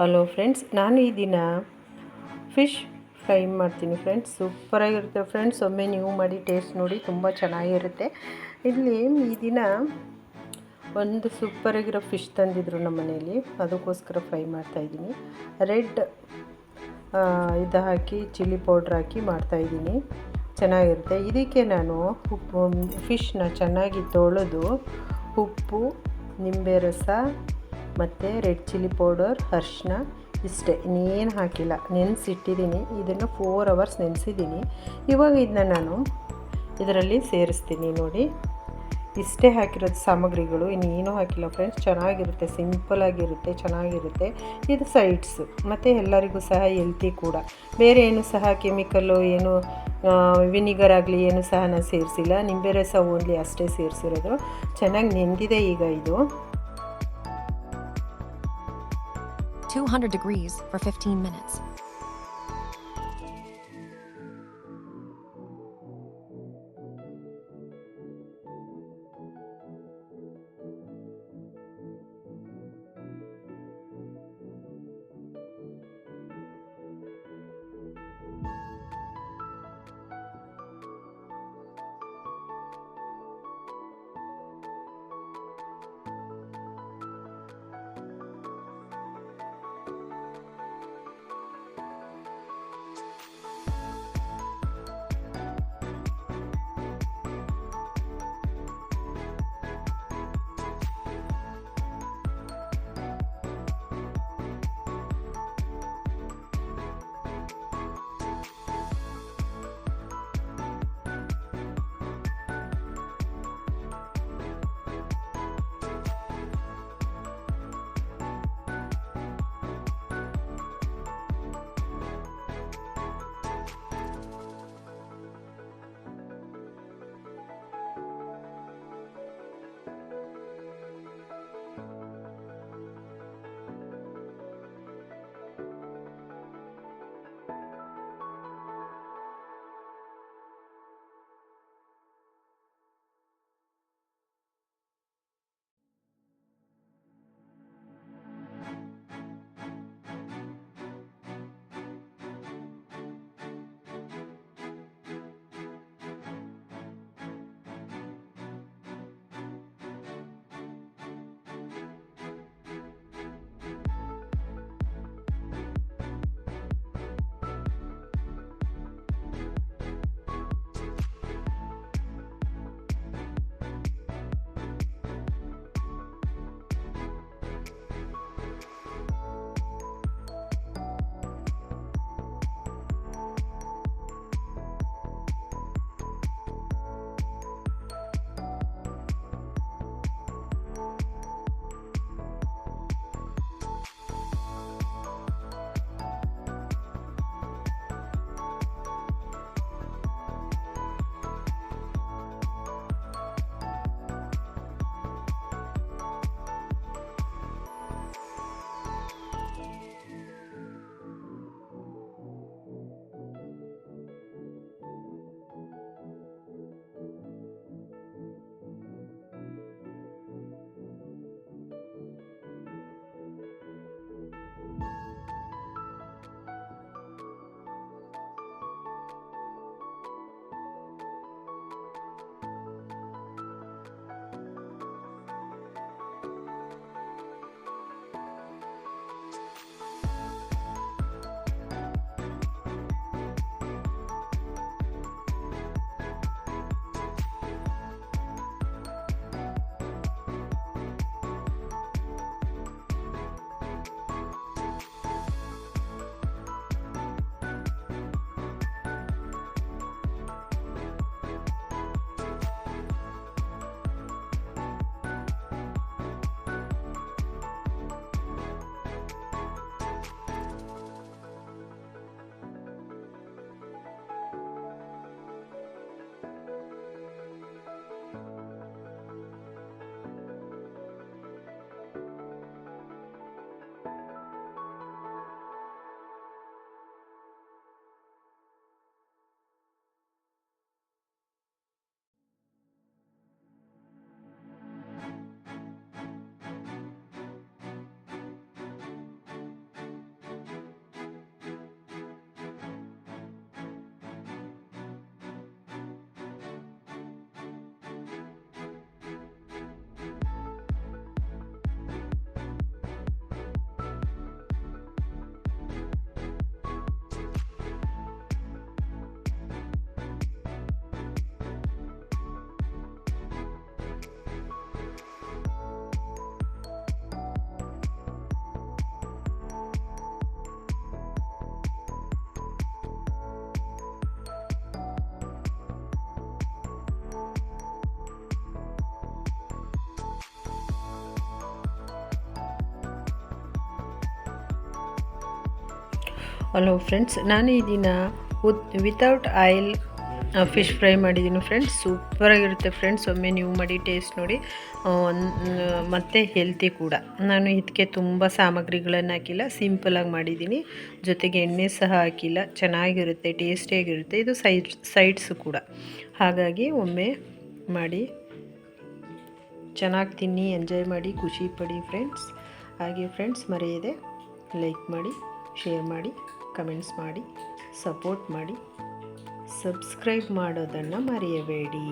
Hello friends, ನಾನು ಈ ದಿನ ಫಿಶ್ ಫ್ರೈ ಮಾಡ್ತೀನಿ ಫ್ರೆಂಡ್ಸ್. ಸೂಪರಾಗಿರುತ್ತೆ ಫ್ರೆಂಡ್ಸ್. ಒಮ್ಮೆ ನೀವು ಮಾಡಿ ಟೇಸ್ಟ್ ನೋಡಿ, ತುಂಬ ಚೆನ್ನಾಗಿರುತ್ತೆ. ಇಲ್ಲಿ ಈ ದಿನ ಒಂದು ಸೂಪರಾಗಿರೋ ಫಿಶ್ ತಂದಿದ್ರು ನಮ್ಮ ಮನೆಯಲ್ಲಿ, ಅದಕ್ಕೋಸ್ಕರ ಫ್ರೈ ಮಾಡ್ತಾಯಿದ್ದೀನಿ. ರೆಡ್ ಇದು ಹಾಕಿ ಚಿಲ್ಲಿ ಪೌಡ್ರ್ ಹಾಕಿ ಮಾಡ್ತಾಯಿದ್ದೀನಿ. ಚೆನ್ನಾಗಿರುತ್ತೆ. ಇದಕ್ಕೆ ನಾನು ಫಿಶ್ನ ಚೆನ್ನಾಗಿ ತೊಳೆದು ಉಪ್ಪು, ನಿಂಬೆ ರಸ ಮತ್ತು ರೆಡ್ ಚಿಲ್ಲಿ ಪೌಡರ್, ಅರಿಶಿನ ಇಷ್ಟೇ, ಇನ್ನೇನು ಹಾಕಿಲ್ಲ. ನೆನೆಸಿಟ್ಟಿದ್ದೀನಿ. ಇದನ್ನು 4 ಅವರ್ಸ್ ನೆನೆಸಿದ್ದೀನಿ. ಇವಾಗ ಇದನ್ನ ನಾನು ಇದರಲ್ಲಿ ಸೇರಿಸ್ತೀನಿ. ನೋಡಿ, ಇಷ್ಟೇ ಹಾಕಿರೋದು ಸಾಮಗ್ರಿಗಳು, ಇನ್ನೇನು ಹಾಕಿಲ್ಲ ಫ್ರೆಂಡ್ಸ್. ಚೆನ್ನಾಗಿರುತ್ತೆ, ಸಿಂಪಲಾಗಿರುತ್ತೆ, ಚೆನ್ನಾಗಿರುತ್ತೆ. ಇದು ಸೈಡ್ಸು, ಮತ್ತು ಎಲ್ಲರಿಗೂ ಸಹ ಹೆಲ್ತಿ ಕೂಡ. ಬೇರೆ ಏನು ಸಹ ಕೆಮಿಕಲ್ಲು ಏನು ವಿನಿಗರ್ ಆಗಲಿ ಏನು ಸಹ ನಾನು ಸೇರಿಸಿಲ್ಲ. ನಿಂಬೆ ರಸ ಓನ್ಲಿ ಅಷ್ಟೇ ಸೇರಿಸಿರೋದು. ಚೆನ್ನಾಗಿ ನೆಂದಿದೆ ಈಗ ಇದು. 200 degrees for 15 minutes. Hello friends, ನಾನು ಈ ದಿನ ವಿತೌಟ್ ಆಯಿಲ್ ಫಿಶ್ ಫ್ರೈ ಮಾಡಿದ್ದೀನಿ ಫ್ರೆಂಡ್ಸ್. ಸೂಪರಾಗಿರುತ್ತೆ ಫ್ರೆಂಡ್ಸ್. ಒಮ್ಮೆ ನೀವು ಮಾಡಿ ಟೇಸ್ಟ್ ನೋಡಿ. ಮತ್ತು ಹೆಲ್ತಿ ಕೂಡ. ನಾನು ಇದಕ್ಕೆ ತುಂಬ ಸಾಮಗ್ರಿಗಳನ್ನು ಹಾಕಿಲ್ಲ, ಸಿಂಪಲಾಗಿ ಮಾಡಿದ್ದೀನಿ. ಜೊತೆಗೆ ಎಣ್ಣೆ ಸಹ ಹಾಕಿಲ್ಲ. ಚೆನ್ನಾಗಿರುತ್ತೆ, ಟೇಸ್ಟಿಯಾಗಿರುತ್ತೆ. ಇದು ಸೈಡ್ಸು ಕೂಡ. ಹಾಗಾಗಿ ಒಮ್ಮೆ ಮಾಡಿ ಚೆನ್ನಾಗಿ ತಿನ್ನಿ, ಎಂಜಾಯ್ ಮಾಡಿ, ಖುಷಿ ಪಡಿ ಫ್ರೆಂಡ್ಸ್. ಹಾಗೆ ಫ್ರೆಂಡ್ಸ್, ಮರೆಯದೆ ಲೈಕ್ ಮಾಡಿ, ಶೇರ್ ಮಾಡಿ, ಕಮೆಂಟ್ಸ್ ಮಾಡಿ, ಸಪೋರ್ಟ್ ಮಾಡಿ, ಸಬ್ಸ್ಕ್ರೈಬ್ ಮಾಡೋದನ್ನು ಮರೆಯಬೇಡಿ.